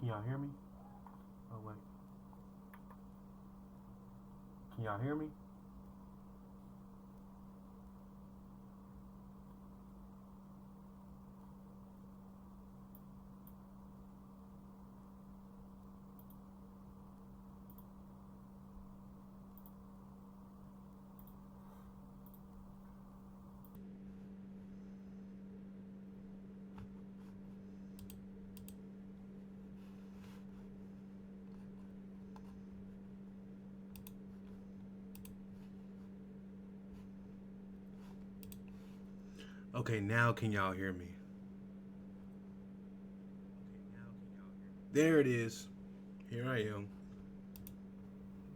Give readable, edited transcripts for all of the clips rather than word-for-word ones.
Can y'all hear me? Oh, wait. Can y'all hear me? Okay, now can y'all hear me? There it is. Here I am.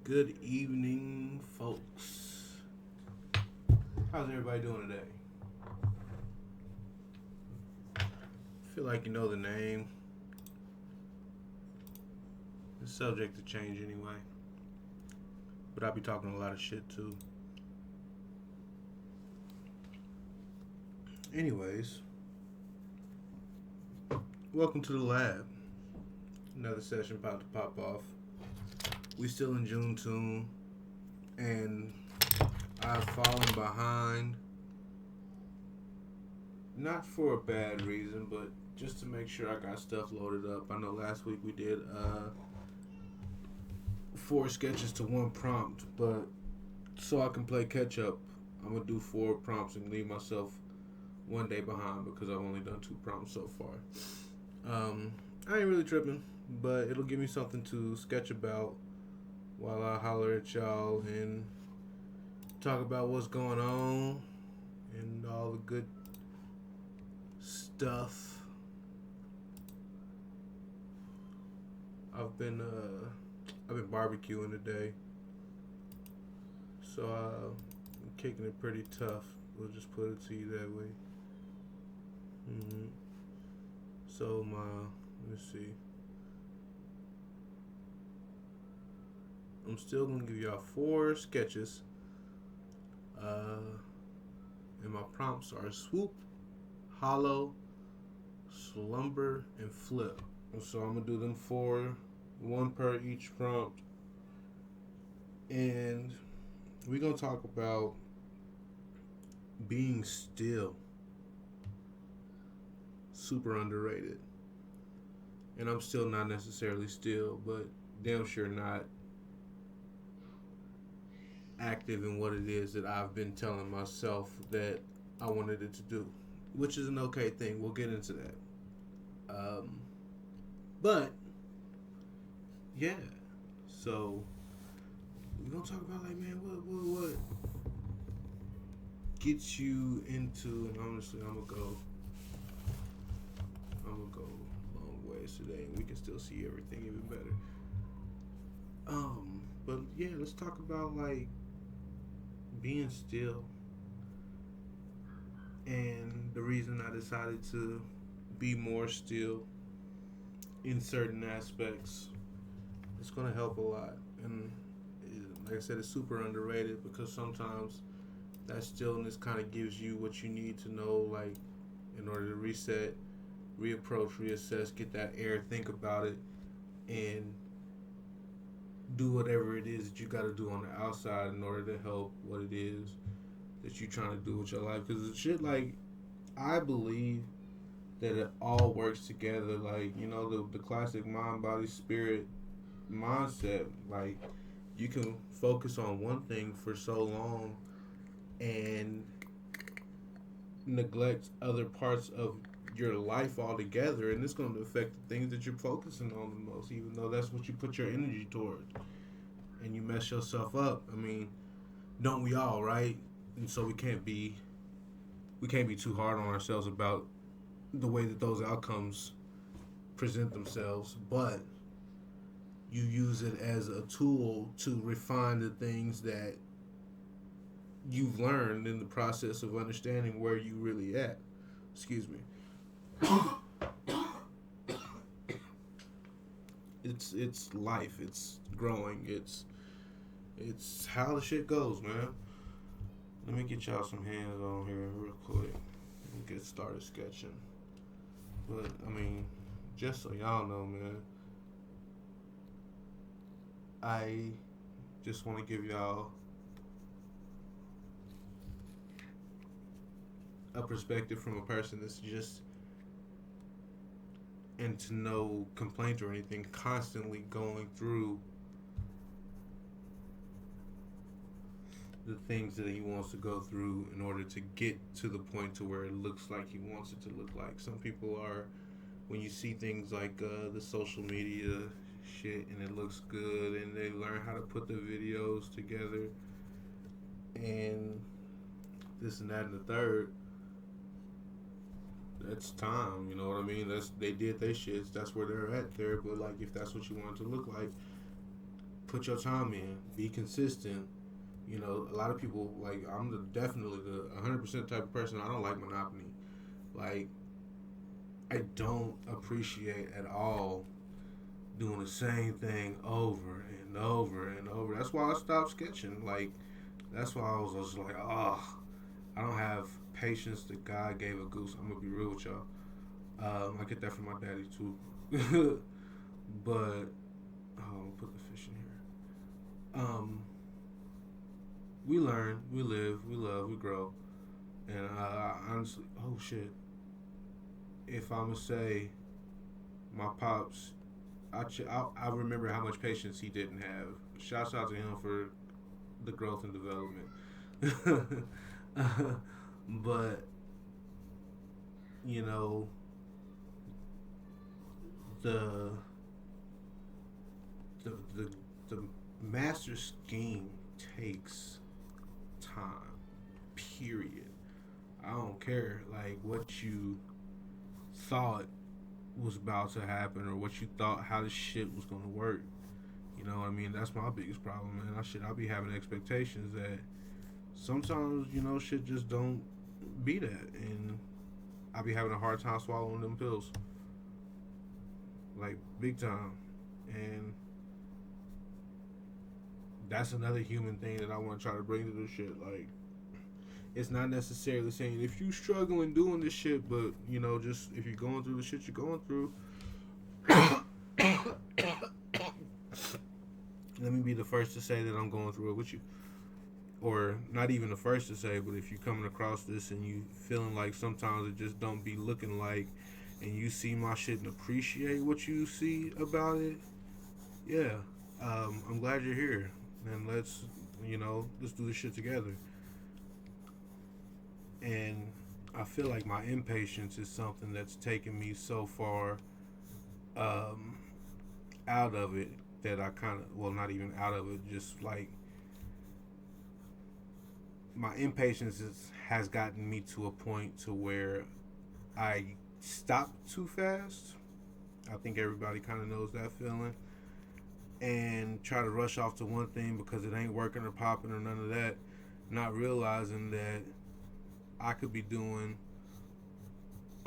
Good evening, folks. How's everybody doing today? Feel like you know the name. It's subject to change anyway. But I'll be talking a lot of shit too. Anyways, welcome to the lab. Another session about to pop off. We still in June tune, and I've fallen behind. Not for a bad reason, but just to make sure I got stuff loaded up. I know last week we did 4 sketches to 1 prompt, but so I can play catch up, I'm gonna do 4 prompts and leave myself 1 day behind because I've only done 2 prompts so far. I ain't really tripping, but it'll give me something to sketch about while I holler at y'all and talk about what's going on and all the good stuff. I've been barbecuing today, so I'm kicking it pretty tough. We'll just put it to you that way. So let's see. I'm still gonna give y'all 4 sketches. And my prompts are swoop, hollow, slumber, and flip. So I'm gonna do them 4, 1 per each prompt. And we're gonna talk about being still. Super underrated. And I'm still not necessarily still, but damn sure not active in what it is that I've been telling myself that I wanted it to do, which is an okay thing. We'll get into that. But yeah, so we're gonna talk about like, man, what gets you into, and honestly, I'm gonna go long ways today, and we can still see everything even better. But yeah, let's talk about like being still, and the reason I decided to be more still in certain aspects. It's gonna help a lot, and like I said, it's super underrated because sometimes that stillness kind of gives you what you need to know, like in order to reset, reapproach, reassess, get that air, think about it, and do whatever it is that you got to do on the outside in order to help what it is that you're trying to do with your life. Because it's shit like, I believe that it all works together. Like, you know, the classic mind, body, spirit mindset. Like, you can focus on one thing for so long and neglect other parts of your life altogether, and it's going to affect the things that you're focusing on the most, even though that's what you put your energy towards, and you mess yourself up. I mean, don't we all, right? And so we can't be too hard on ourselves about the way that those outcomes present themselves, but you use it as a tool to refine the things that you've learned in the process of understanding where you really at. Excuse me. It's life. It's growing. It's how the shit goes, man. Let me get y'all some hands on here real quick and get started sketching. But I mean, just so y'all know, man, I just want to give y'all a perspective from a person that's just, and to no complaint or anything, constantly going through the things that he wants to go through in order to get to the point to where it looks like he wants it to look like. Some people are, when you see things like the social media shit and it looks good and they learn how to put the videos together and this and that and the third, that's time, you know what I mean? That's, they did their shits, that's where they're at there. But like, if that's what you want it to look like, put your time in, be consistent. You know, a lot of people, like, I'm definitely the 100% type of person. I don't like monotony. Like, I don't appreciate at all doing the same thing over and over and over. That's why I stopped sketching. Like, that's why I was just like, oh, I don't have patience that God gave a goose. I'm gonna be real with y'all. I get that from my daddy too. But I'll put the fish in here. We learn, we live, we love, we grow, and honestly, oh shit. If I'm gonna say, my pops, I remember how much patience he didn't have. Shouts out to him for the growth and development. But you know, the the the the master scheme takes time. Period. I don't care like what you thought was about to happen or what you thought how this shit was gonna work. You know what I mean? That's my biggest problem, man. I'll be having expectations that sometimes, you know, shit just don't be that, and I be having a hard time swallowing them pills, like big time. And that's another human thing that I want to try to bring to this shit. Like, it's not necessarily saying if you struggling doing this shit, but you know, just if you're going through the shit you're going through, let me be the first to say that I'm going through it with you. Or not even the first to say, but if you're coming across this and you feeling like sometimes it just don't be looking like, and you see my shit and appreciate what you see about it, yeah, I'm glad you're here, and let's do this shit together. And I feel like my impatience is something that's taken me so far um, out of it that I kind of, well, not even out of it, just like my impatience has gotten me to a point to where I stop too fast. I think everybody kind of knows that feeling. And try to rush off to one thing because it ain't working or popping or none of that, not realizing that I could be doing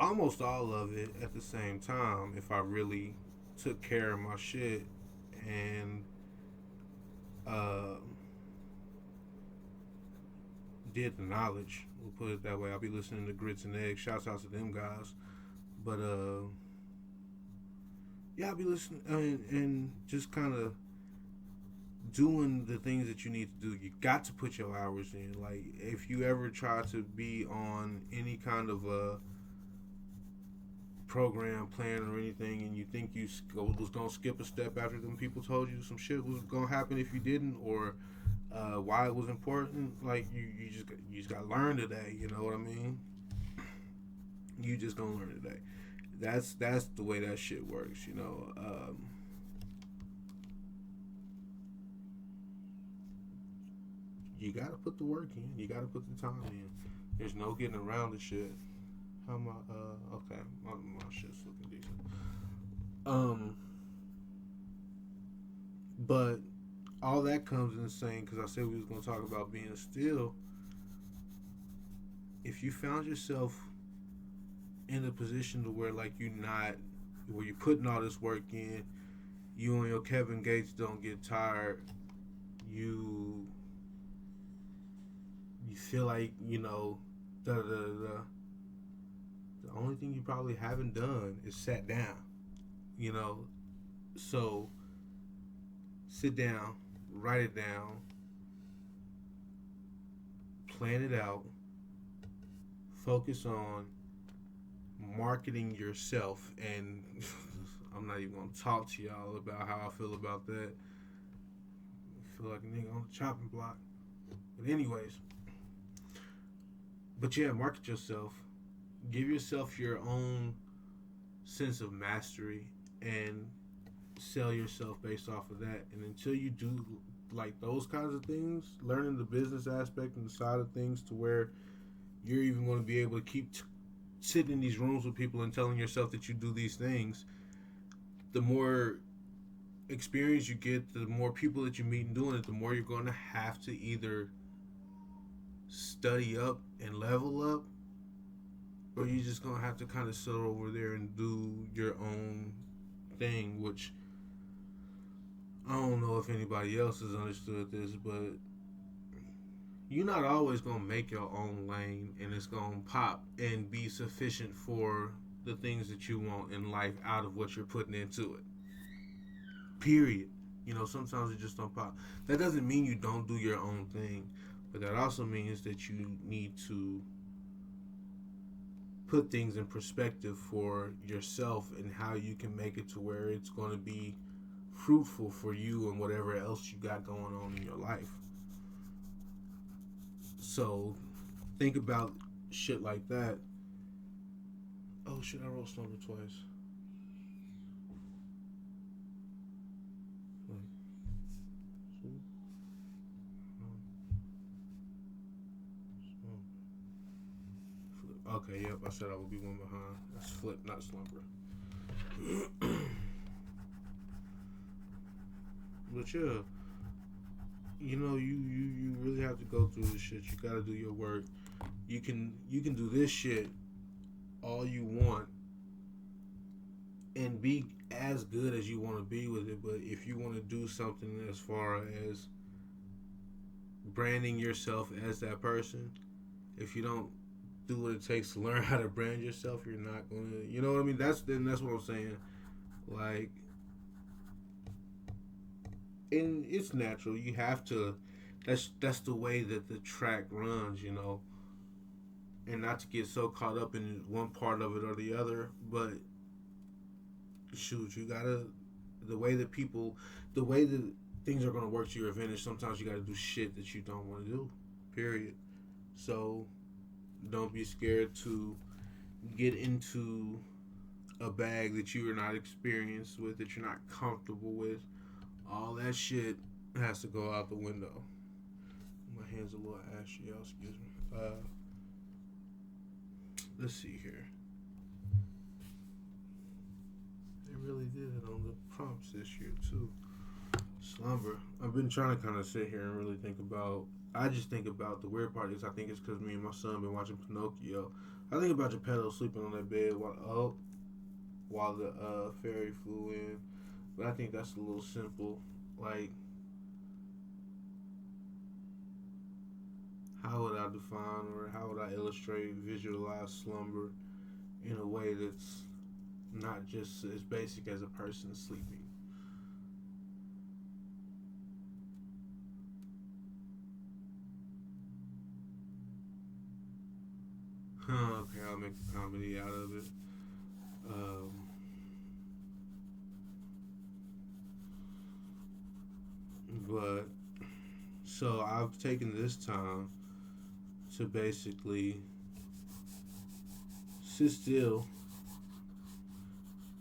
almost all of it at the same time if I really took care of my shit and uh, did the knowledge. We'll put it that way. I'll be listening to Grits and Eggs. Shouts out to them guys. But yeah, I'll be listening and just kind of doing the things that you need to do. You got to put your hours in. Like, if you ever try to be on any kind of a program, plan, or anything, and you think you was gonna skip a step after them people told you some shit was gonna happen if you didn't, or why it was important, like you just gotta learn today. You know what I mean? You just gonna learn today. That's the way that shit works. You know. You gotta put the work in. You gotta put the time in. There's no getting around the shit. How my okay, my shit's looking decent. But all that comes in saying, because I said we was gonna talk about being still. If you found yourself in a position to where like where you're putting all this work in, you and your Kevin Gates don't get tired, you feel like, you know, the only thing you probably haven't done is sat down, you know. So Sit down, write it down, plan it out, focus on marketing yourself. And I'm not even going to talk to y'all about how I feel about that. I feel like a nigga on the chopping block. But, anyways, but yeah, market yourself. Give yourself your own sense of mastery and sell yourself based off of that. And until you do like those kinds of things, learning the business aspect and the side of things to where you're even going to be able to keep sitting in these rooms with people and telling yourself that you do these things, the more experience you get, the more people that you meet and doing it, the more you're going to have to either study up and level up, or you're just going to have to kind of sit over there and do your own thing, which I don't know if anybody else has understood this, but you're not always going to make your own lane and it's going to pop and be sufficient for the things that you want in life out of what you're putting into it. Period. You know, sometimes it just don't pop. That doesn't mean you don't do your own thing, but that also means that you need to put things in perspective for yourself and how you can make it to where it's going to be fruitful for you and whatever else you got going on in your life. So think about shit like that. Oh shit, I wrote slumber twice. Okay, yep, I said I would be one behind. That's flip, not slumber. But yeah, you know, you really have to go through this shit. You gotta do your work. You can do this shit all you want and be as good as you want to be with it. But if you want to do something as far as branding yourself as that person, if you don't do what it takes to learn how to brand yourself, you're not gonna. You know what I mean? That's what I'm saying. Like, and it's natural. You have to. That's the way that the track runs. You know, and not to get so caught up in one part of it or the other, but shoot, you gotta the way that things are gonna work to your advantage. Sometimes you gotta do shit that you don't want to do. Period. So don't be scared to get into a bag that you are not experienced with, that you're not comfortable with. All that shit has to go out the window. My hand's a little ashy, y'all. Excuse me. Let's see here. They really did it on the prompts this year too. Slumber. I've been trying to kind of sit here and really think about. I just think about the weird part is I think it's because me and my son been watching Pinocchio. I think about Geppetto sleeping on that bed while the fairy flew in, but I think that's a little simple. Like, how would I define or how would I illustrate, visualize slumber in a way that's not just as basic as a person sleeping? Okay, I'll make a comedy out of it. Um, but so I've taken this time to basically sit still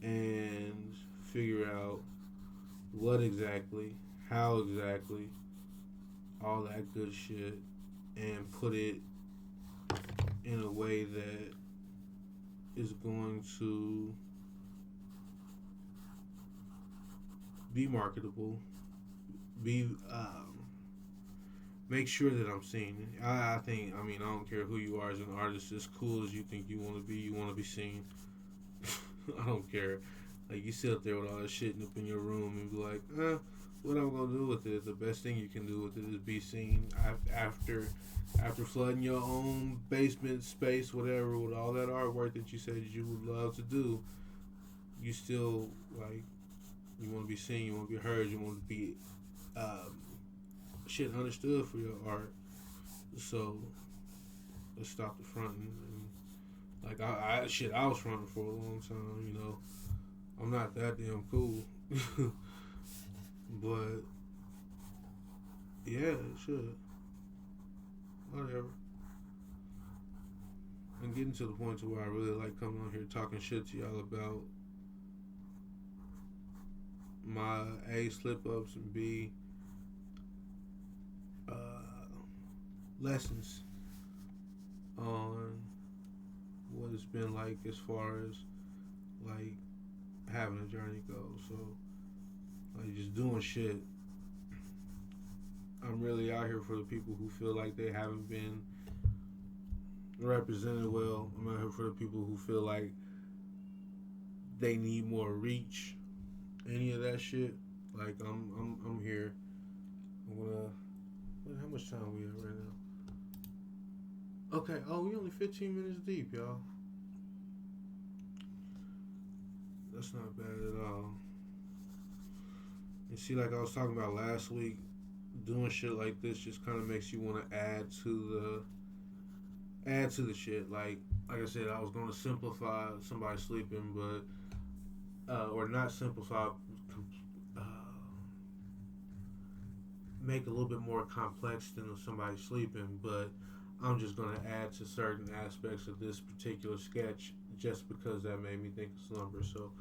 and figure out what exactly, how exactly, all that good shit, and put it in a way that is going to be marketable, be make sure that I'm seen. I think, I mean, I don't care who you are as an artist, as cool as you think you want to be seen. I don't care. Like, you sit up there with all that shit up in your room and be like, what I'm gonna do with it? The best thing you can do with it is be seen. After flooding your own basement space, whatever, with all that artwork that you said you would love to do, you still, like, you want to be seen, you want to be heard, you want to be um, shit understood for your art. So let's stop the fronting. And like I was fronting for a long time. You know, I'm not that damn cool, but yeah, it should. Whatever. I'm getting to the point to where I really like coming on here talking shit to y'all about my A slip ups and B lessons on what it's been like as far as like having a journey goes. So like just doing shit. I'm really out here for the people who feel like they haven't been represented well. I'm out here for the people who feel like they need more reach. Any of that shit. Like I'm here. I'm gonna. How much time we have right now? Okay. Oh, we only 15 minutes deep, y'all. That's not bad at all. And see, like I was talking about last week, doing shit like this just kind of makes you want to add to the shit. Like I said, I was going to simplify somebody sleeping, but or not simplify, uh, make a little bit more complex than somebody sleeping. But I'm just going to add to certain aspects of this particular sketch just because that made me think of slumber. So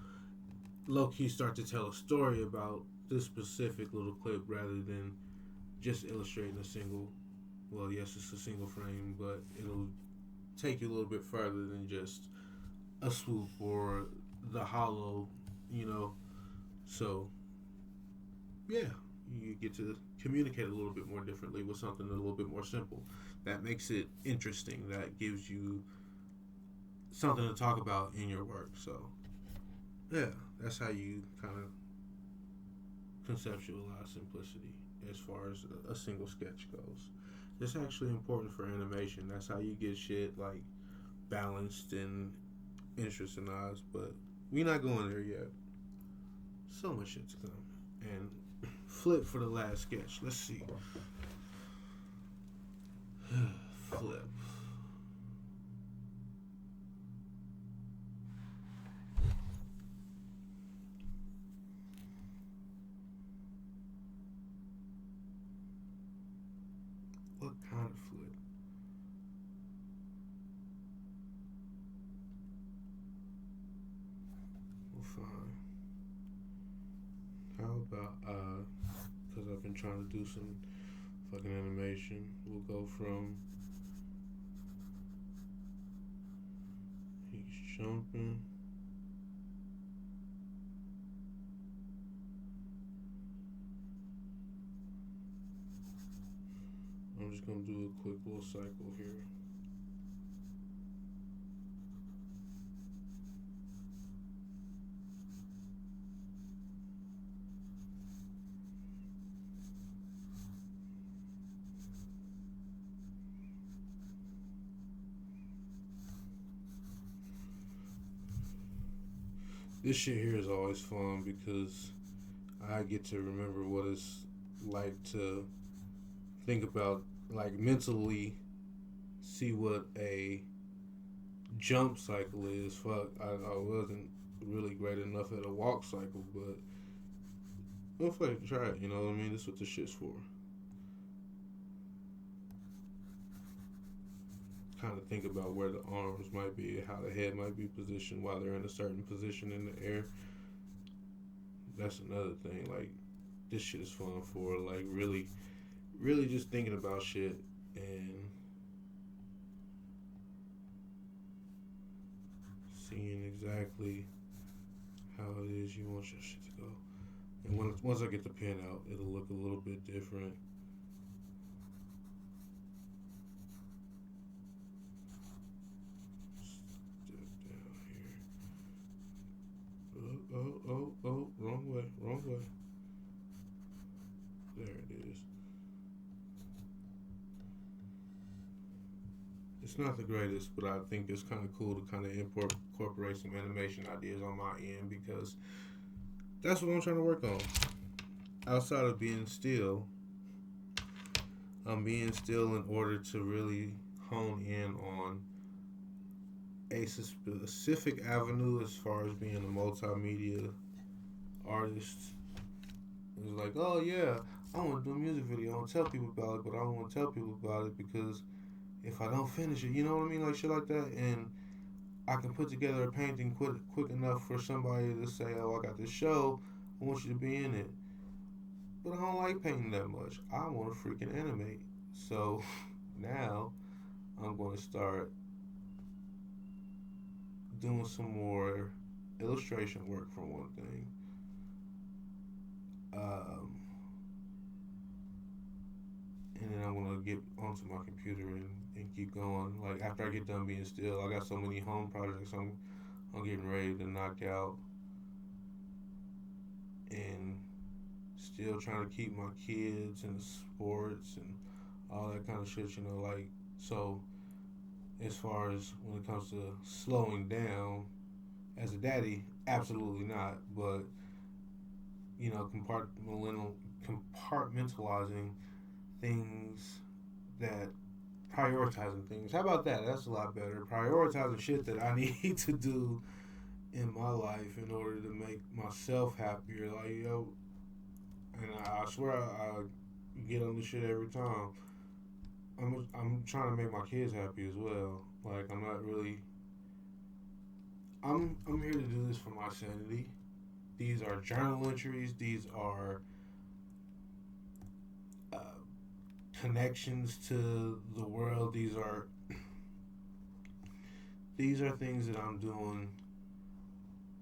low key start to tell a story about this specific little clip rather than just illustrating a single. Well, yes, it's a single frame, but it'll take you a little bit further than just a swoop or the hollow, you know. So, yeah, you get to communicate a little bit more differently with something a little bit more simple. That makes it interesting. That gives you something to talk about in your work. So, yeah, that's how you kind of conceptualize simplicity as far as a single sketch goes. It's actually important for animation. That's how you get shit like balanced and interestingized. But we're not going there yet. So much shit to come. And flip for the last sketch. Let's see. Flip. What kind of flip? Well, fine. How about because I've been trying to do some fucking animation. We'll go from he's jumping. I'm just gonna do a quick little cycle here. This shit here is always fun because I get to remember what it's like to think about, like mentally see what a jump cycle is. Fuck, I wasn't really great enough at a walk cycle, but well, fuck, try it. You know what I mean? This is what this shit's for. Kind of think about where the arms might be, how the head might be positioned while they're in a certain position in the air. That's another thing. Like, this shit is fun for, like, really just thinking about shit and seeing exactly how it is you want your shit to go. And once I get the pen out, it'll look a little bit different. Oh, wrong way. There it is. It's not the greatest, but I think it's kind of cool to kind of incorporate some animation ideas on my end because that's what I'm trying to work on. outside of being still, I'm being still in order to really hone in on a specific avenue as far as being a multimedia artist. It's like, oh yeah, I want to do a music video. I want to tell people about it, but I don't want to tell people about it because if I don't finish it, you know what I mean, like shit like that. And I can put together a painting quick enough for somebody to say, oh, I got this show. I want you to be in it. But I don't like painting that much. I want to freaking animate. So now I'm going to start doing some more illustration work for one thing. Um, and then I'm gonna get onto my computer and keep going. Like after I get done being still, I got so many home projects I'm getting ready to knock out, and still trying to keep my kids and sports and all that kind of shit. You know, like so. As far as when it comes to slowing down, as a daddy, absolutely not. But you know, compartmentalizing things that prioritizing things. How about that? That's a lot better. Prioritizing shit that I need to do in my life in order to make myself happier. Like yo, and I swear I get on this shit every time. I'm trying to make my kids happy as well. Like I'm not really. I'm here to do this for my sanity. These are journal entries. These are uh, connections to the world. These are things that I'm doing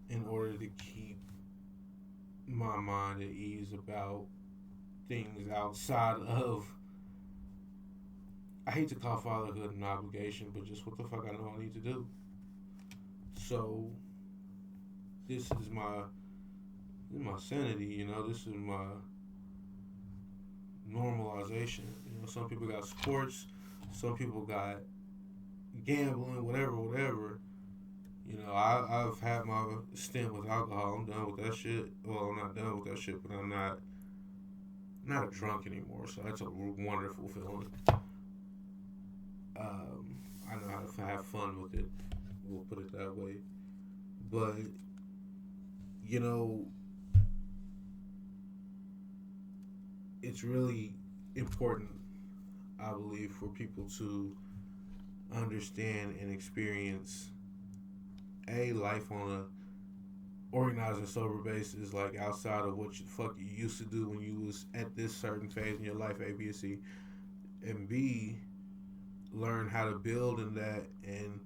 in order to keep my mind at ease about things outside of. I hate to call fatherhood an obligation, but just what the fuck I know I need to do. So this is my sanity. You know, this is my normalization. You know, some people got sports, some people got gambling, whatever. You know, I've had my stint with alcohol. I'm done with that shit. Well, I'm not done with that shit, but I'm not a drunk anymore. So that's a wonderful feeling. I know how to have fun with it. We'll put it that way. But you know, it's really important, I believe, for people to understand and experience a life on a organized and sober basis, like outside of what you fuck you used to do when you was at this certain phase in your life, A, B, and C, and B, learn how to build in that and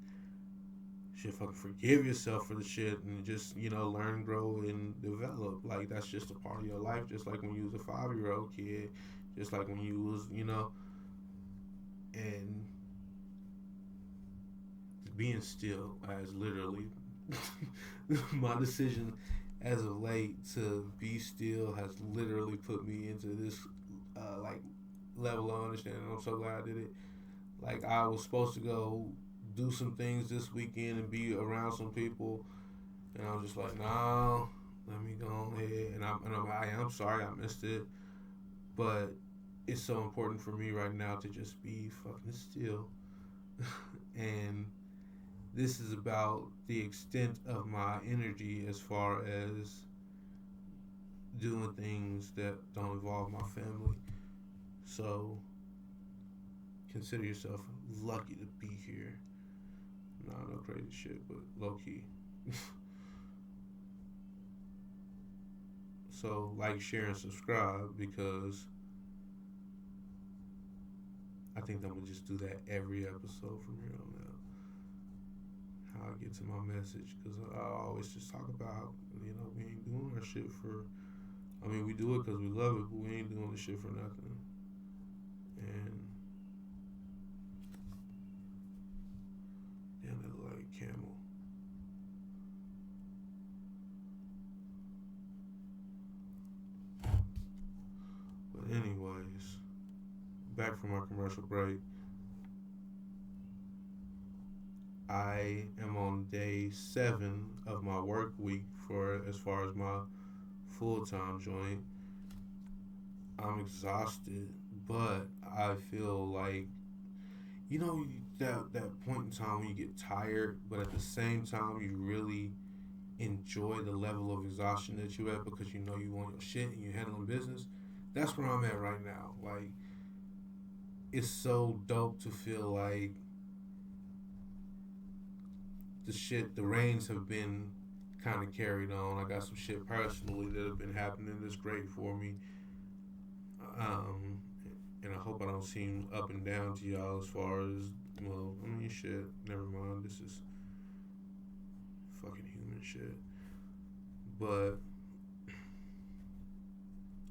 shit fucking forgive yourself for the shit and just, you know, learn, grow, and develop. Like that's just a part of your life, just like when you was a 5 year old kid, just like when you was, you know, and being still as literally my decision as of late to be still has literally put me into this like level of understanding. I'm so glad I did it. Like I was supposed to go do some things this weekend and be around some people, and I was just like, no, let me go ahead. I'm sorry I missed it, but it's so important for me right now to just be fucking still. And this is about the extent of my energy as far as doing things that don't involve my family. So consider yourself lucky to be here. Nah, no crazy shit, but low key. So like, share, and subscribe because I think I'm gonna just do that every episode from here on out. How I get to my message, because I always just talk about, you know, we ain't doing our shit for. I mean, we do it because we love it, but we ain't doing the shit for nothing. And damn, that look like camel. But anyways, back from our commercial break. I am on day 7 of my work week for as far as my full time joint. I'm exhausted, but I feel like you know that point in time when you get tired, but at the same time you really enjoy the level of exhaustion that you have because you know you want your shit and you're handling business. That's where I'm at right now. Like it's so dope to feel like the reins have been kind of carried on. I got some shit personally that have been happening that's great for me. Um, and I hope I don't seem up and down to y'all as far as, well, I mean, shit, never mind. This is fucking human shit. But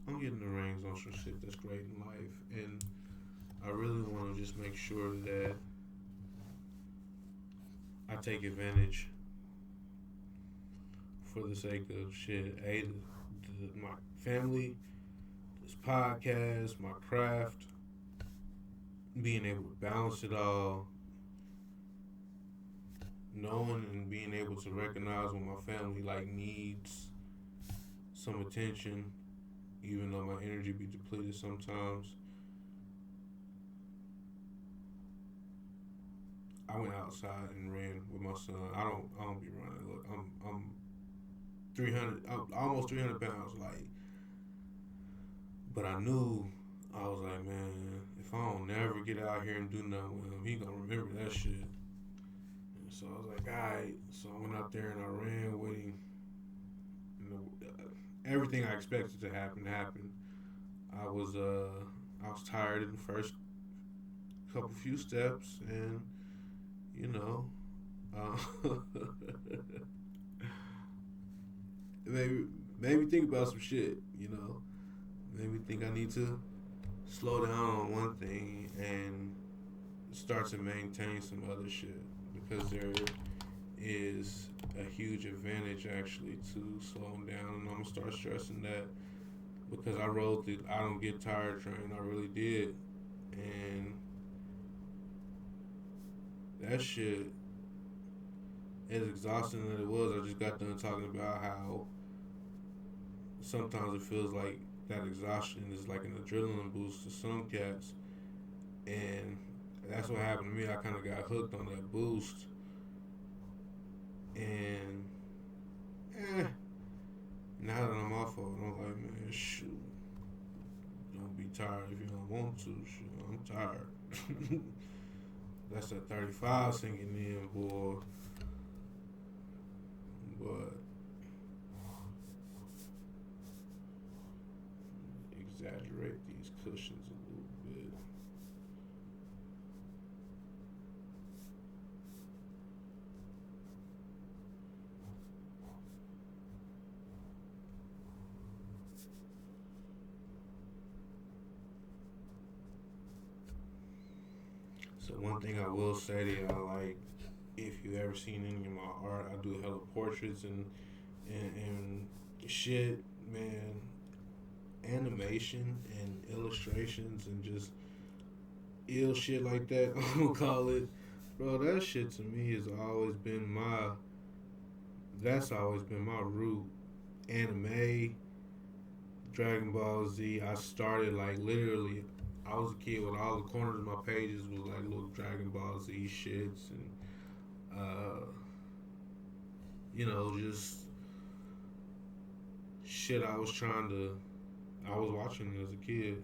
I'm getting the reins on some shit that's great in life. And I really want to just make sure that I take advantage for the sake of shit. My family, this podcast, my craft, being able to balance it all, knowing and being able to recognize when my family like needs some attention, even though my energy be depleted sometimes. I went outside and ran with my son. I don't be running. Look, I'm 300, almost 300 pounds, like, but I knew I was like, man, if I don't never get out here and do nothing with him, he gonna remember that shit. And so I was like, all right. So I went out there and I ran with him. You know, everything I expected to happen happened. I was uh I was tired in the first couple few steps, and you know, uh, maybe made me think about some shit. You know, made me think I need to slow down on one thing and start to maintain some other shit because there is a huge advantage actually to slowing down, and I'm gonna start stressing that because I rode the I don't get tired train. I really did, and that shit, as exhausting as it was, I just got done talking about how sometimes it feels like that exhaustion is like an adrenaline boost to some cats, and that's what happened to me. I kind of got hooked on that boost, and now that I'm off of it, I'm like, man, shoot, don't be tired if you don't want to. Shoot, I'm tired. That's that 35 sinking in, boy. But exaggerate these cushions a little bit. So one thing I will say to y'all, like, if you ever seen any of my art, I do hella portraits and shit, man. Animation and illustrations and just ill shit like that. I'm gonna call it, bro. That shit to me has always been my. That's always been my root. Anime, Dragon Ball Z. I started like literally. I was a kid with all the corners of my pages was like little Dragon Ball Z shits and uh, just shit I was trying to. I was watching as a kid.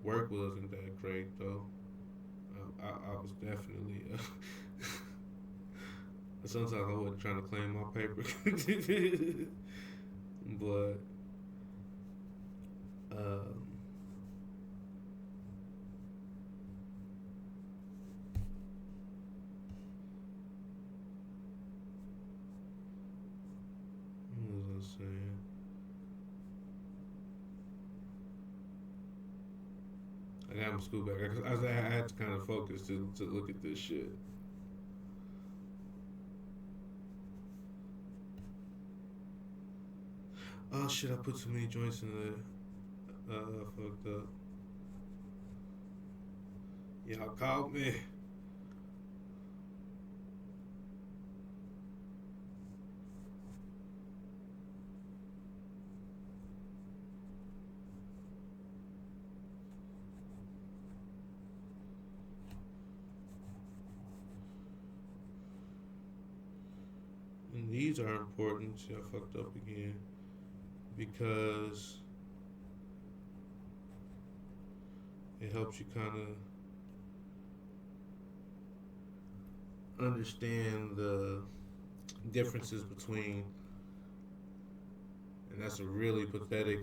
Work wasn't that great though. I was definitely. Sometimes I wasn't trying to claim my paper, but um, what was I saying? I got my school back. I had to kind of focus to look at this shit. Oh shit! I put too many joints in there. Fucked up. Y'all called me. And these are important. See, I fucked up again because it helps you kind of understand the differences between, and that's a really pathetic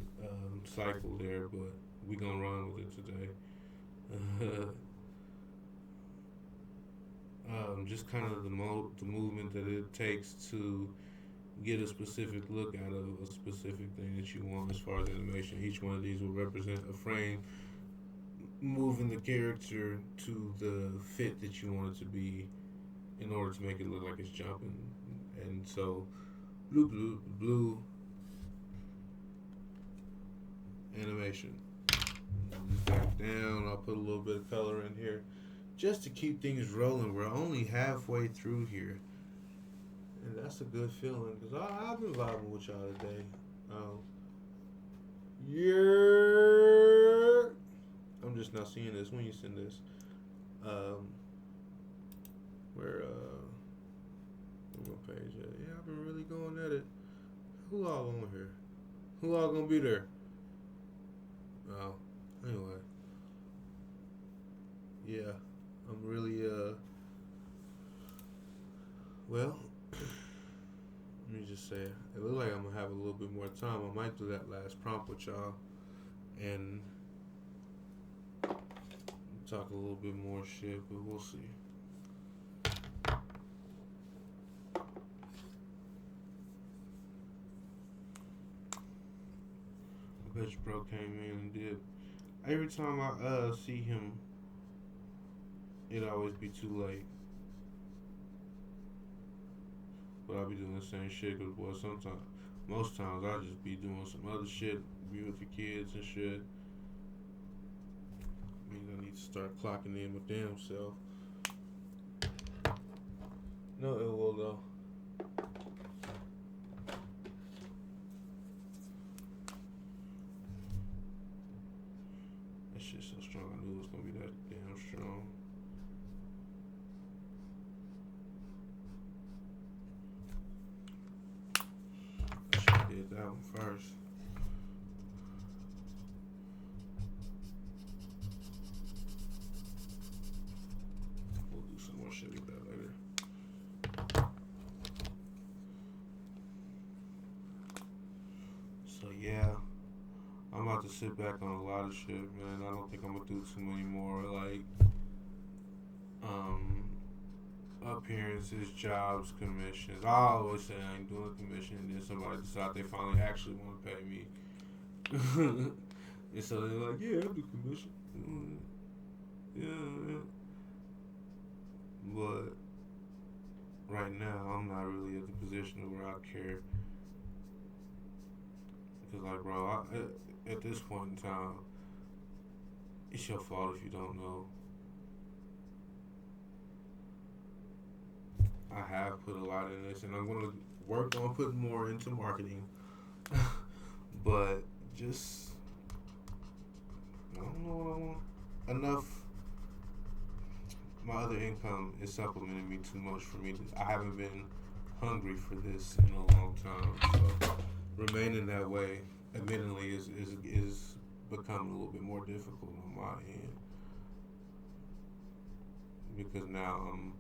cycle there, but we gonna run with it today. Just kind of the movement that it takes to get a specific look out of a specific thing that you want as far as animation. Each one of these will represent a frame, moving the character to the fit that you want it to be in order to make it look like it's jumping. And so, blue animation. Back down, I'll put a little bit of color in here just to keep things rolling. We're only halfway through here, and that's a good feeling because I've been vibing with y'all today. Yeah, I'm just not seeing this when you send this. Um, where my page at? Yeah, I've been really going at it. Who all on here? Who all gonna be there? Oh, anyway, yeah, I'm really well. Let me just say, it looks like I'm gonna have a little bit more time. I might do that last prompt with y'all and talk a little bit more shit, but we'll see. I bet you bro came in and did. Every time I see him, it always be too late. But I'll be doing the same shit because, boy, sometimes, most times, I just be doing some other shit, be with the kids and shit. Means I need to start clocking in with damn self. No ill will, though. That shit's so strong, I knew it was gonna be that damn strong. Did that one first. We'll do some more shit with that later. So yeah, I'm about to sit back on a lot of shit, man. I don't think I'm gonna do too many more like um appearances, jobs, commissions. I always say I ain't doing a commission, and then somebody decide they finally actually want to pay me. And so they're like, yeah, I'll do commission. Yeah. But right now, I'm not really at the position of where I care. Because, like, bro, at this point in time, it's your fault if you don't know. I have put a lot in this, and I'm going to work on putting more into marketing. But just, I don't know what I want. Enough. My other income is supplementing me too much for me. I haven't been hungry for this in a long time. So remaining that way, admittedly, is becoming a little bit more difficult on my end because now I'm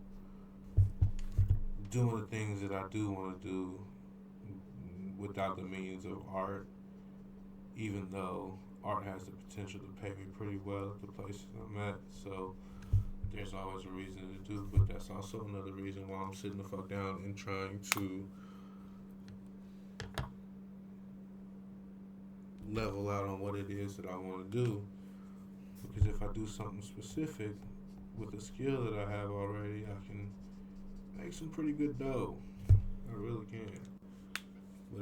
doing the things that I do want to do without the means of art, even though art has the potential to pay me pretty well at the places I'm at. So there's always a reason to do, but that's also another reason why I'm sitting the fuck down and trying to level out on what it is that I want to do. Because if I do something specific with the skill that I have already, I can make some pretty good dough. I really can. But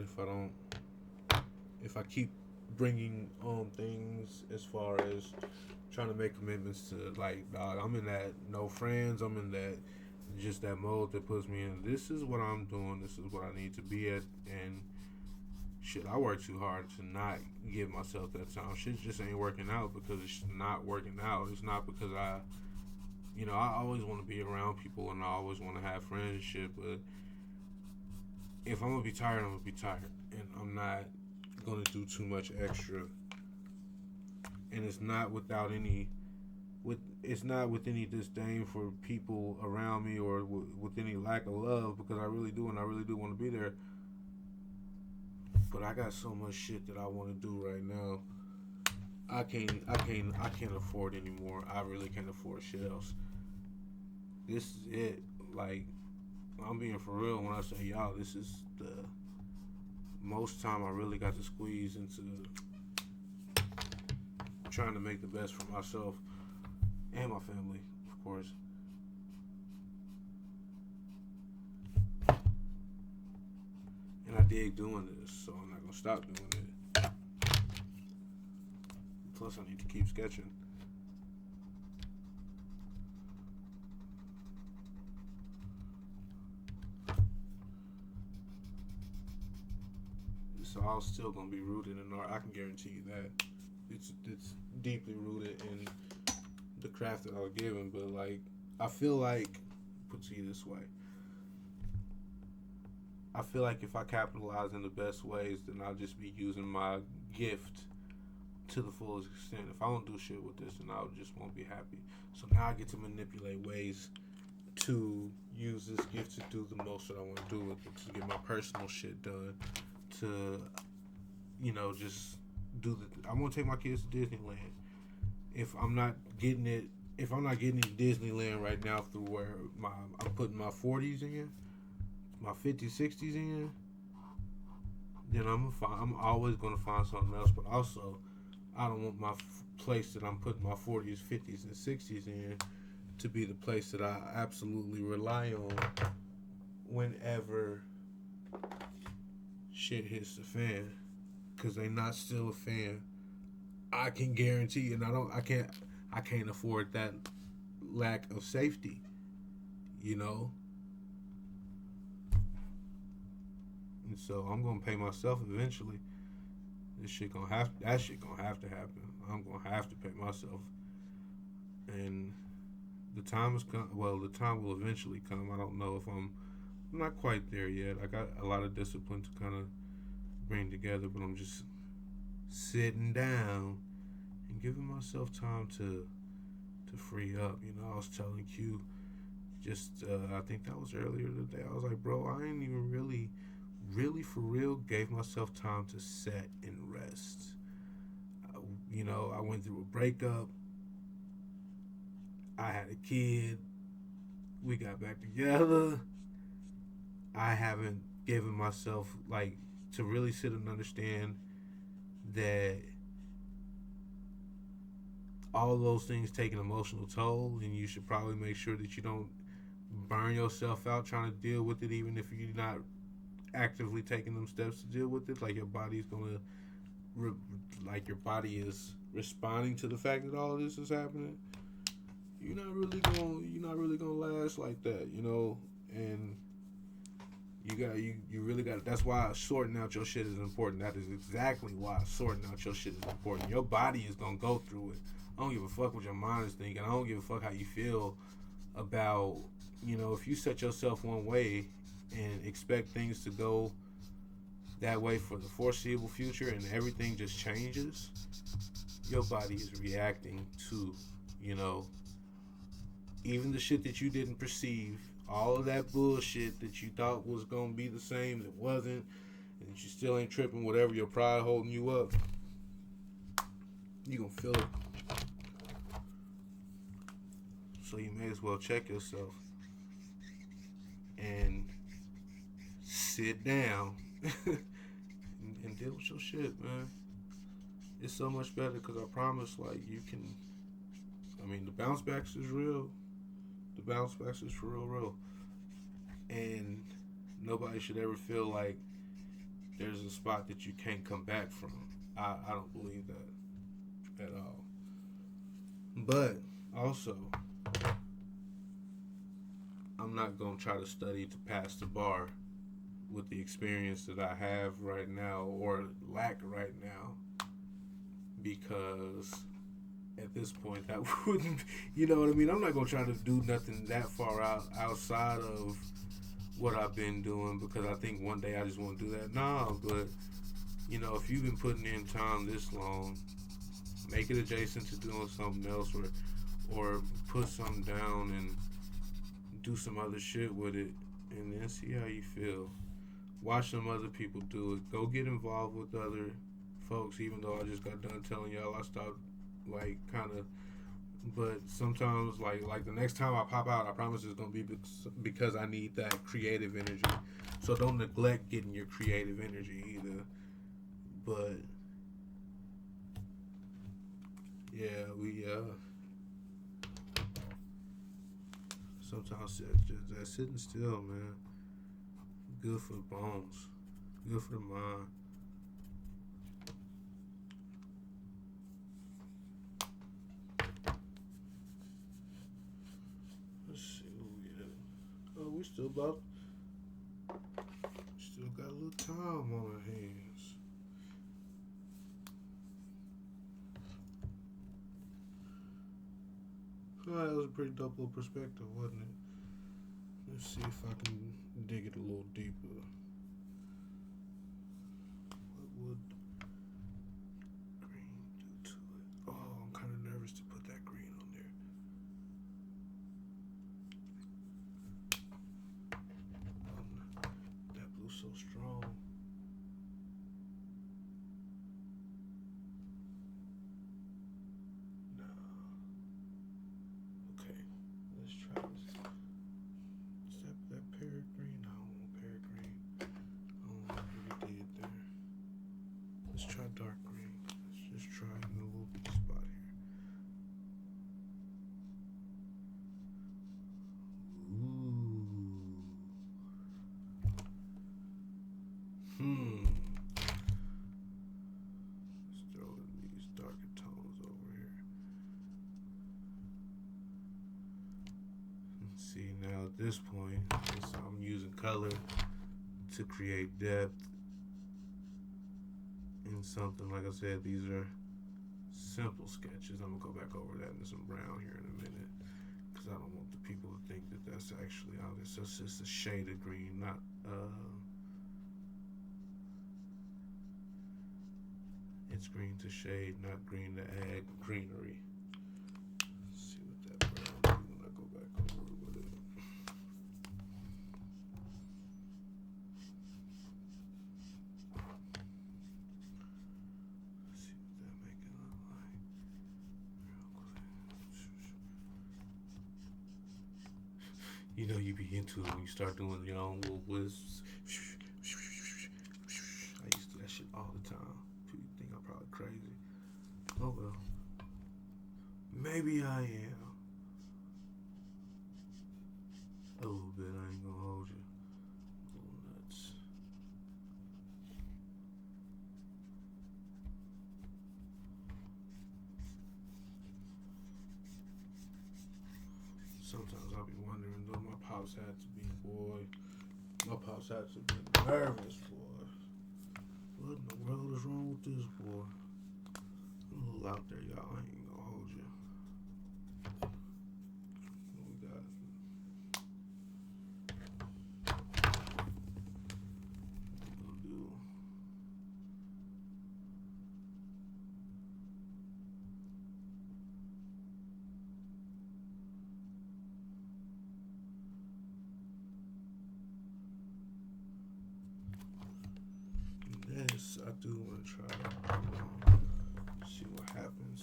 if I keep bringing on things as far as trying to make commitments to, like, dog, I'm in that no friends, I'm in that just that mode that puts me in, this is what I'm doing, this is what I need to be at, and shit, I work too hard to not give myself that time. Shit just ain't working out because it's not working out. It's not because I always want to be around people and I always want to have friends and shit, but if I'm gonna be tired, I'm gonna be tired, and I'm not gonna do too much extra. And it's not without any it's not with any disdain for people around me or with any lack of love, because I really do, and I really do want to be there. But I got so much shit that I want to do right now. I can't afford anymore. I really can't afford shit else. This is it. Like, I'm being for real when I say y'all. This is the most time I really got to squeeze into trying to make the best for myself and my family, of course. And I dig doing this, so I'm not gonna stop doing it. Plus, I need to keep sketching. It's all still gonna be rooted in art. I can guarantee you that. It's deeply rooted in the craft that I was given. But like, I feel like, put it to you this way. I feel like if I capitalize in the best ways, then I'll just be using my gift to the fullest extent. If I don't do shit with this, then I just won't be happy. So now I get to manipulate ways to use this gift to do the most that I want to do with it, to get my personal shit done, to, just do the. I want to take my kids to Disneyland. If I'm not getting it, if I'm not getting to Disneyland right now through where I'm putting my 40s in, my 50s, 60s in, then I'm always gonna find something else. But also, I don't want my place that I'm putting my 40s, 50s, and 60s in to be the place that I absolutely rely on whenever shit hits the fan, because they not still a fan. I can guarantee, and I can't afford that lack of safety, you know. And so I'm gonna pay myself eventually. That shit gonna have to happen. I'm gonna have to pay myself, and the time has come. Well, the time will eventually come. I don't know if I'm not quite there yet. I got a lot of discipline to kind of bring together, but I'm just sitting down and giving myself time to free up. I was telling Q just I think that was earlier today. I was like, bro, I ain't even really for real gave myself time to set and rest. I went through a breakup. I had a kid. We got back together. I haven't given myself to really sit and understand that all those things take an emotional toll, and you should probably make sure that you don't burn yourself out trying to deal with it, even if you're not actively taking them steps to deal with it. Like, your body's gonna, your body is responding to the fact that all of this is happening. You're not really gonna last like that, and you really got. That's why sorting out your shit is important. That is exactly why sorting out your shit is important. Your body is gonna go through it. I don't give a fuck what your mind is thinking. I don't give a fuck how you feel about, if you set yourself one way and expect things to go that way for the foreseeable future, and everything just changes, your body is reacting to, even the shit that you didn't perceive, all of that bullshit that you thought was gonna be the same, it wasn't, and that you still ain't tripping, whatever your pride holding you up, you gonna feel it. So you may as well check yourself and sit down and deal with your shit, man. It's so much better, because I promise, you can. The bounce backs is real. The bounce backs is for real. And nobody should ever feel like there's a spot that you can't come back from. I don't believe that at all. But also, I'm not going to try to study to pass the bar with the experience that I have right now, or lack right now, because at this point that wouldn't, you know what I mean? I'm not going to try to do nothing that far outside of what I've been doing because I think one day I just want to do that. No, but if you've been putting in time this long, make it adjacent to doing something else, or put something down and do some other shit with it, and then see how you feel. Watch some other people do it. Go get involved with other folks. Even though I just got done telling y'all I stopped, like, kind of. But sometimes, like the next time I pop out, I promise it's gonna be because I need that creative energy. So don't neglect getting your creative energy either. But yeah, we sometimes just that sitting still, man. Good for the bones. Good for the mind. Let's see what we at. Oh, we still got a little time on our hands. Oh, that was a pretty dope little perspective, wasn't it? Let's see if I can dig it a little deeper. What would green do to it? Oh, I'm kind of nervous to put that green on there. That blue's so strong. No. Okay, let's try this. Is that pear green? No, I don't want pear green. I don't know what we did there. Let's try dark green. Let's just try in a little bit spot here. Ooh. Let's throw these darker tones over here. See, now at this point, I'm using color to create depth in something. Like I said, these are simple sketches. I'm gonna go back over that in some brown here in a minute because I don't want the people to think that that's actually all this. It's just a shade of green, not it's green to shade, not green to add greenery. Let's see what that brown do when I go back over with it. Let's see what that make it look like. Real quick. You be into it when you start doing your own little wisps. I used to do that shit all the time. People think I'm probably crazy. Oh well. Maybe I am. A little bit, I ain't gonna hold you. A little nuts. Sometimes I'll be wondering, though, my pops had to be, boy. My pops had to be nervous, boy. What in the world is wrong with this boy? I'm a little out there, y'all. I ain't gonna hold you. What we got? What we gonna do? Yes, I do want to try it. See what happens.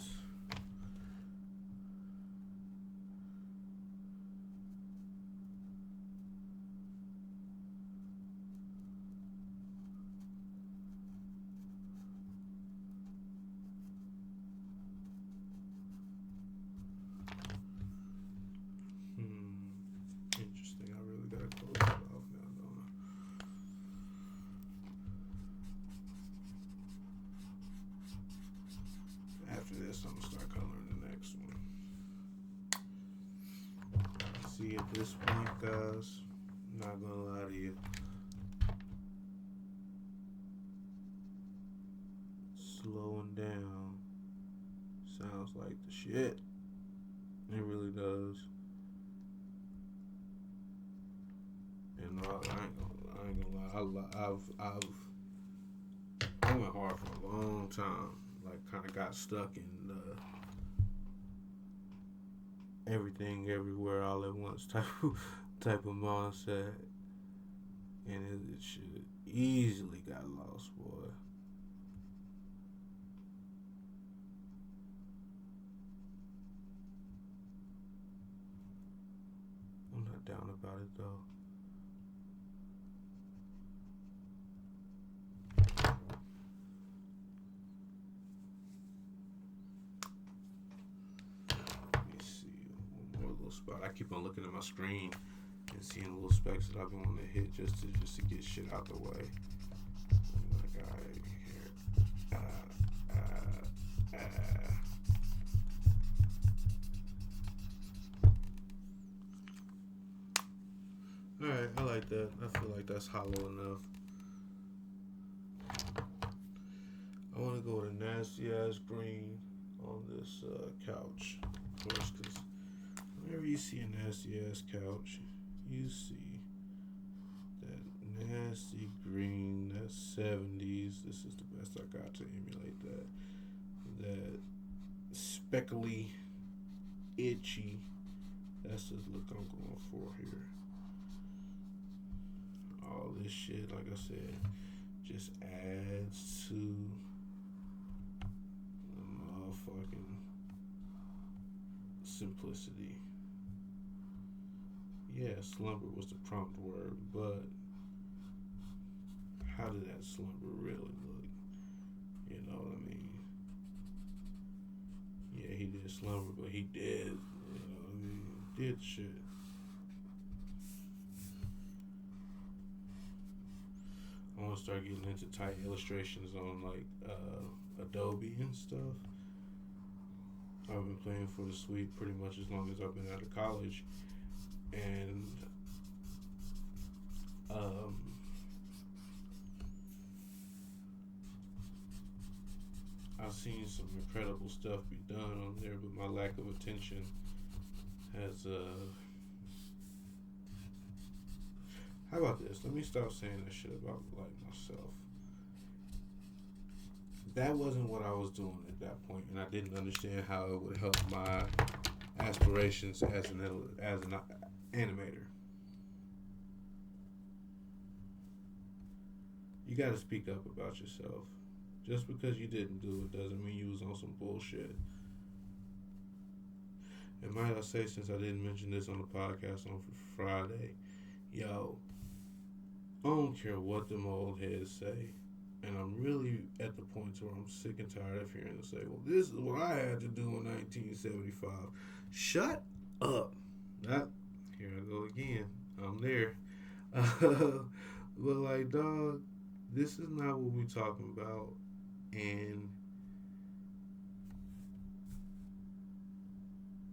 Interesting. I really gotta close it off now, don't I? After this, I'm gonna start coloring the next one. See, at this point, guys, I'm not gonna lie to you. Slowing down sounds like the shit. It really does. And ain't gonna lie. I went hard for a long time. Like, kind of got stuck in everything, everywhere, all at once type of mindset, and it should easily got lost, boy. I'm not down about it though. Let me see one more little spot. I keep on looking at my screen and seeing little specs that I've been wanting to hit just to get shit out the way. Like, alright, here. Alright, I like that. I feel like that's hollow enough. I want to go with a nasty ass green on this couch. Of course, because whenever you see a nasty ass couch, you see that nasty green, that 70s. This is the best I got to emulate that. That speckly, itchy. That's the look I'm going for here. All this shit, like I said, just adds to the motherfucking simplicity. Yeah, slumber was the prompt word, but how did that slumber really look? You know what I mean? Yeah, he did slumber, but he did. You know what I mean? Did shit. I want to start getting into tight illustrations on like Adobe and stuff. I've been playing for the suite pretty much as long as I've been out of college, and I've seen some incredible stuff be done on there, but my lack of attention has how about this? Let me stop saying that shit about like myself. That wasn't what I was doing at that point, and I didn't understand how it would help my aspirations as an animator. You got to speak up about yourself. Just because you didn't do it doesn't mean you was on some bullshit. And might I say, since I didn't mention this on the podcast on Friday, yo, I don't care what them old heads say. And I'm really at the point where I'm sick and tired of hearing them say, well, this is what I had to do in 1975. Shut up. Not, here I go again. I'm there. But like, dog, this is not what we're talking about. And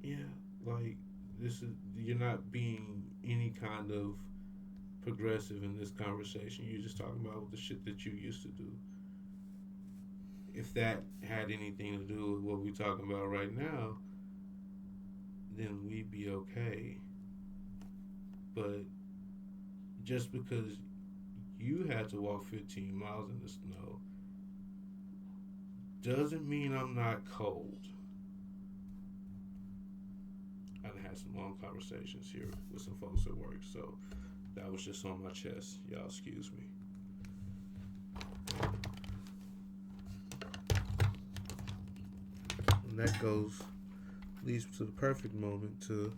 yeah, like, this is, you're not being any kind of progressive in this conversation. You're just talking about the shit that you used to do. If that had anything to do with what we're talking about right now, then we'd be okay. But just because you had to walk 15 miles in the snow doesn't mean I'm not cold. I've had some long conversations here with some folks at work, so that was just on my chest. Y'all excuse me. And that leads to the perfect moment to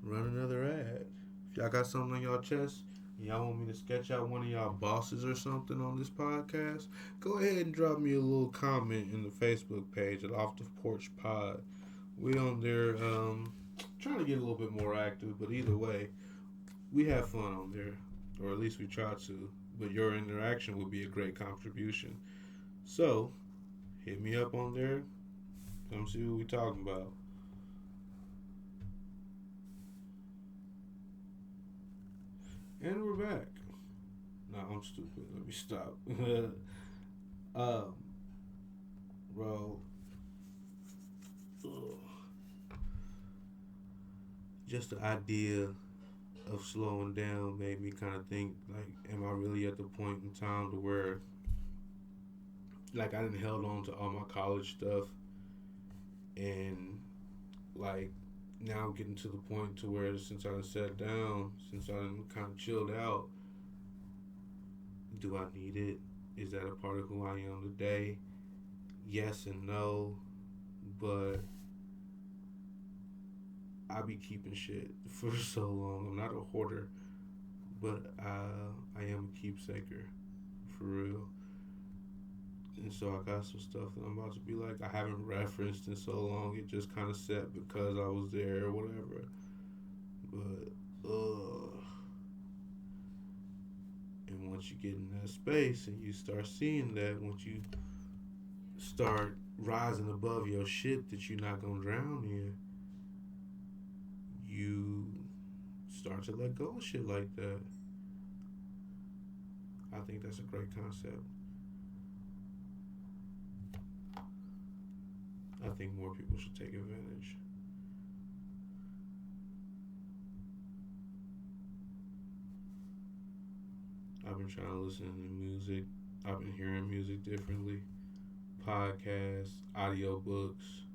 run another ad. If y'all got something on y'all chest, y'all want me to sketch out one of y'all bosses or something on this podcast, go ahead and drop me a little comment in the Facebook page at Off the Porch Pod. We on there trying to get a little bit more active, but either way, we have fun on there, or at least we try to. But your interaction would be a great contribution. So, hit me up on there. Come see what we talking about. And we're back. No, I'm stupid. Let me stop. Bro. Ugh. Just the idea of slowing down made me kind of think like, am I really at the point in time to where like I didn't held on to all my college stuff and like now I'm getting to the point to where since I done sat down, since I done kind of chilled out, do I need it? Is that a part of who I am today? Yes and no, but I be keeping shit for so long. I'm not a hoarder, but I am a keepsaker, for real. And so I got some stuff that I'm about to be like I haven't referenced in so long. It just kind of set because I was there or whatever. But and once you get in that space and you start seeing that, once you start rising above your shit that you're not gonna drown in, you start to let go of shit like that. I think that's a great concept. I think more people should take advantage. I've been trying to listen to music. I've been hearing music differently. Podcasts, audiobooks,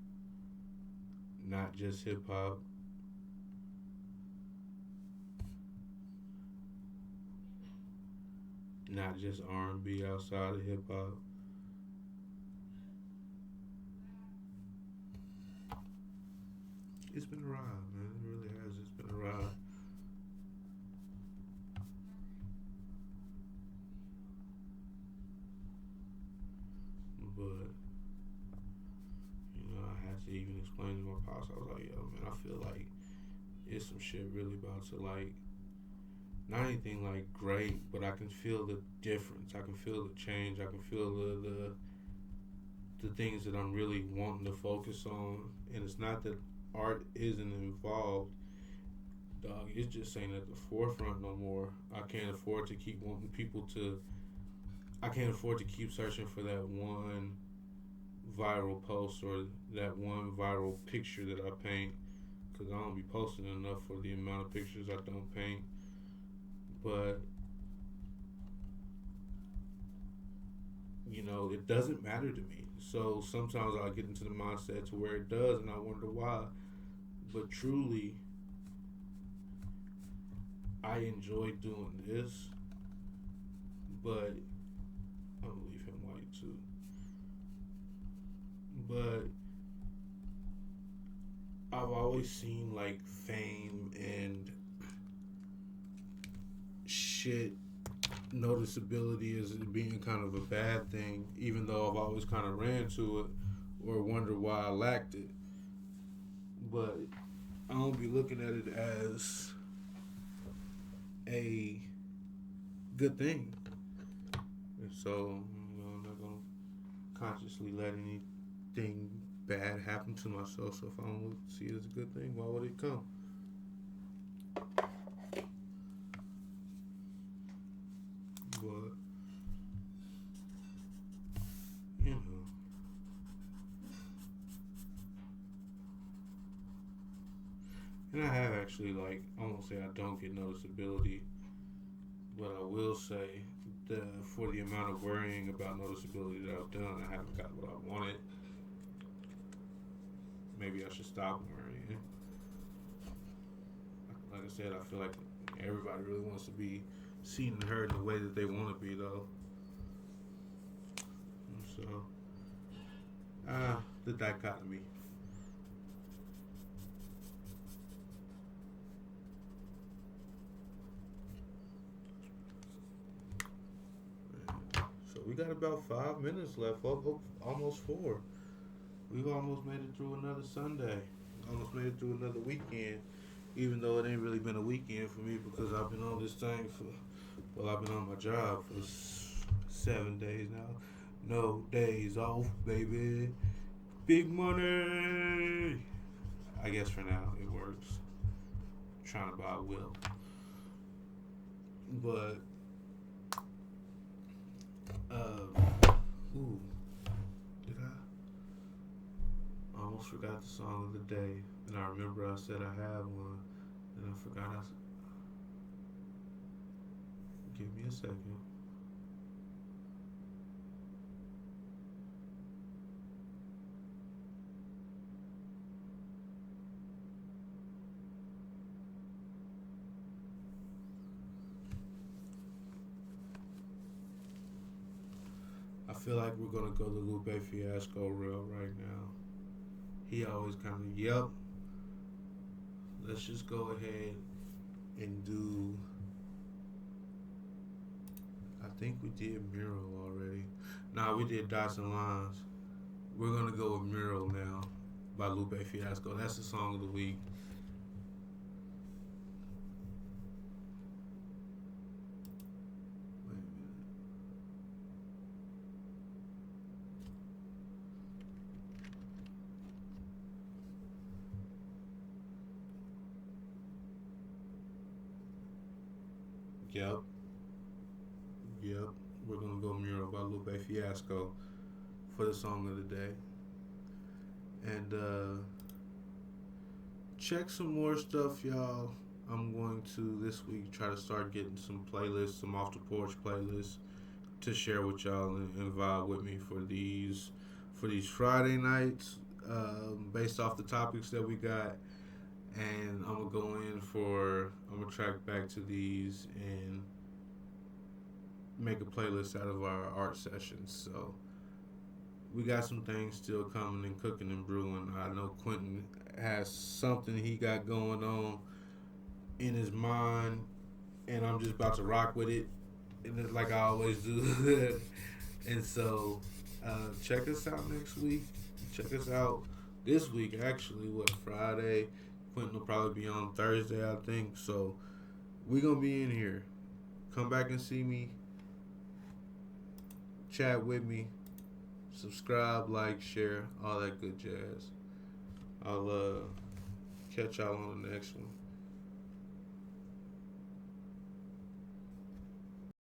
not just hip hop. Not just R&B outside of hip hop. It's been a ride, man. It really has. It's been a ride. But I had to even explain to my pops. I was like, yo, man, I feel like it's some shit really about to like not anything like great, but I can feel the difference. I can feel the change. I can feel the things that I'm really wanting to focus on. And it's not that art isn't involved, dog. It's just ain't at the forefront no more. I can't afford to keep wanting people to. I can't afford to keep searching for that one viral post or that one viral picture that I paint because I don't be posting enough for the amount of pictures I don't paint. But it doesn't matter to me. So sometimes I get into the mindset to where it does, and I wonder why. But truly, I enjoy doing this, but I'm gonna leave him white too. But I've always seen like fame and shit noticeability as it being kind of a bad thing, even though I've always kind of ran to it or wondered why I lacked it. But I don't be looking at it as a good thing. And so, I'm not going to consciously let anything bad happen to myself. So if I don't see it as a good thing, why would it come? But, you know, and I have actually, like, I won't say I don't get noticeability, but I will say that for the amount of worrying about noticeability that I've done, I haven't got what I wanted. Maybe I should stop worrying. Like I said, I feel like everybody really wants to be seen and heard in the way that they want to be, though. So, the dichotomy. So we got about 5 minutes left. Almost four. We've almost made it through another Sunday. Almost made it through another weekend. Even though it ain't really been a weekend for me because I've been on this thing I've been on my job for 7 days now. No days off, baby. Big money. I guess for now it works. I'm trying to buy Will. But, ooh, did I almost forgot the song of the day. And I remember I said I had one. And I forgot Give me a second. I feel like we're gonna go the Lupe Fiasco rail right now. He always kind of, yep. Let's just go ahead and do. I think we did Mural already. Nah, we did Dots and Lines. We're gonna go with Mural now by Lupe Fiasco. That's the song of the week. Wait a minute. Yep, yep. We're gonna go Mural by Lupe Fiasco for the song of the day. And check some more stuff, y'all. I'm going to this week try to start getting some playlists, some off the porch playlists to share with y'all and vibe with me for these Friday nights, based off the topics that we got. And I'm gonna track back to these and make a playlist out of our art sessions. So we got some things still coming and cooking and brewing. I know Quentin has something he got going on in his mind, and I'm just about to rock with it, and it's like I always do. And so, check us out next week. Check us out this week. Actually, what, Friday? Quentin will probably be on Thursday, I think. So we gonna be in here. Come back and see me. Chat with me. Subscribe, like, share, all that good jazz. I'll catch y'all on the next one.